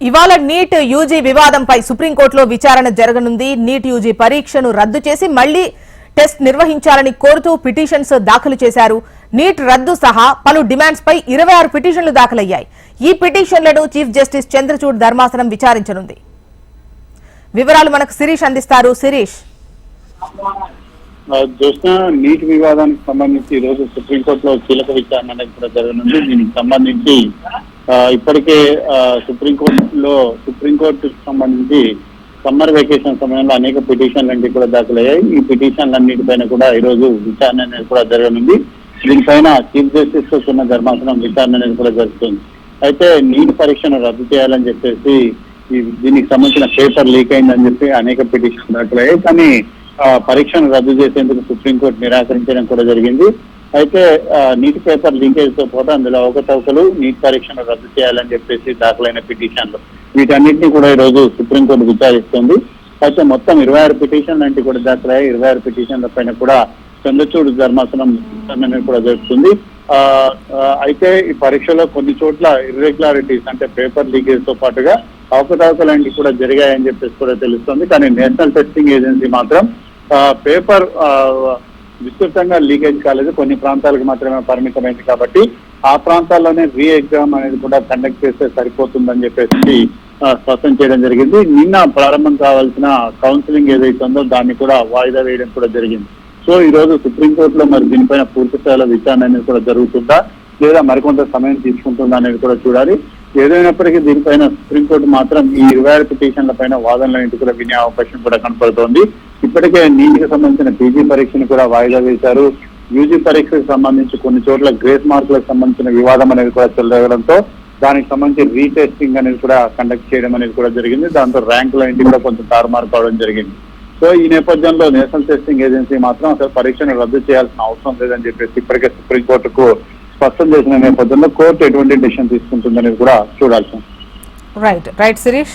ఇవాళ NEET UG వివాదంపై సుప్రీంకోర్టులో విచారణ జరగనుంది. నీట్ యూజీ పరీక్షను రద్దు చేసి మళ్లీ టెస్ట్ నిర్వహించాలని కోరుతూ పిటిషన్స్ దాఖలు చేశారు. నీట్ రద్దు సహా పలు డిమాండ్స్ పై 26 పిటిషన్లు దాఖలయ్యాయి. ఈ పిటిషన్లను చీఫ్ జస్టిస్ చంద్రచూడ్ ధర్మాసనం విచారించనుంది. వివరాలు మనకు శిరీష్ అందిస్తారు. శిరీష్, జ్యోత్స్న, నీట్ వివాదానికి సంబంధించి ఈ రోజు సుప్రీంకోర్టులో కీలక విచారణ అనేది కూడా జరగనుంది. దీనికి సంబంధించి ఇప్పటికే సుప్రీంకోర్టుకు సంబంధించి సమ్మర్ వెకేషన్ సమయంలో అనేక పిటిషన్లు కూడా దాఖలయ్యాయి. ఈ పిటిషన్లన్నిటిపైన కూడా ఈ రోజు విచారణ అనేది కూడా జరగనుంది. దీనిపైన చీఫ్ జస్టిస్ తో ఉన్న ధర్మాసనం విచారణ అనేది కూడా జరుగుతుంది. అయితే నీట్ పరీక్షను రద్దు చేయాలని చెప్పేసి దీనికి సంబంధించిన పేపర్ లీక్ అయిందని చెప్పి అనేక పిటిషన్లు దాఖలయ్యాయి. కానీ పరీక్షను రద్దు చేసేందుకు సుప్రీంకోర్టు నిరాకరించడం కూడా జరిగింది. అయితే నీట్ పేపర్ లీకేజ్ తో పాటు అందులో అవకతవకలు, నీట్ పరీక్షను రద్దు చేయాలని చెప్పేసి దాఖలైన పిటిషన్లు వీటన్నింటినీ కూడా ఈ రోజు సుప్రీంకోర్టు విచారిస్తుంది. అయితే మొత్తం 26 పిటిషన్లు అంటే కూడా దాఖలయ్యాయి. 26 పిటిషన్ల పైన కూడా చంద్రచూడ్ ధర్మాసనం విచారణ కూడా జరుగుతుంది. అయితే ఈ పరీక్షలో కొన్ని చోట్ల ఇర్రెగ్యులారిటీస్ అంటే పేపర్ లీకేజ్ తో పాటుగా అవకతవకలు కూడా జరిగాయని చెప్పేసి కూడా తెలుస్తుంది. కానీ నేషనల్ టెస్టింగ్ ఏజెన్సీ మాత్రం పేపర్ విస్తృతంగా లీకేజ్ కాలేదు, కొన్ని ప్రాంతాలకు మాత్రమే పరిమితమైంది కాబట్టి ఆ ప్రాంతాల్లోనే రీ ఎగ్జామ్ అనేది కూడా కండక్ట్ చేస్తే సరిపోతుందని చెప్పేసి స్పష్టం చేయడం జరిగింది. నిన్న ప్రారంభం కావాల్సిన కౌన్సిలింగ్ ఏదైతే ఉందో దాన్ని కూడా వాయిదా వేయడం కూడా జరిగింది. సో ఈ రోజు సుప్రీంకోర్టులో మరి దీనిపైన పూర్తి స్థాయిలో విచారణ అనేది కూడా జరుగుతుందా లేదా మరికొంత సమయం తీసుకుంటుందా అనేది కూడా చూడాలి. ఏదైనప్పటికీ దీనిపైన సుప్రీంకోర్టు మాత్రం ఈ 26 పిటిషన్ల పైన వాదనలన్నింటి కూడా వినే అవకాశం కూడా కనపడుతోంది. ఇప్పటికే నీటికి సంబంధించిన పీజీ పరీక్షను కూడా వాయిదా వేశారు. యూజీ పరీక్షకు సంబంధించి కొన్ని చోట్ల గ్రేస్ మార్కులకు సంబంధించిన వివాదం అనేది కూడా చెలరగడంతో దానికి సంబంధించి రీటెస్టింగ్ అనేది కూడా కండక్ట్ చేయడం అనేది కూడా జరిగింది. దాంతో ర్యాంకులన్నింటి కూడా కొంచెం తారుమారు కావడం జరిగింది. సో ఈ నేపథ్యంలో నేషనల్ టెస్టింగ్ ఏజెన్సీ మాత్రం అసలు పరీక్షను రద్దు చేయాల్సిన అవసరం లేదని చెప్పేసి ఇప్పటికే సుప్రీంకోర్టుకు స్పష్టం చేసిన నేపథ్యంలో కోర్టు ఎటువంటి డెసిషన్ తీసుకుంటుందనేది కూడా చూడాల్సి ఉంది. రైట్ శిరీష్.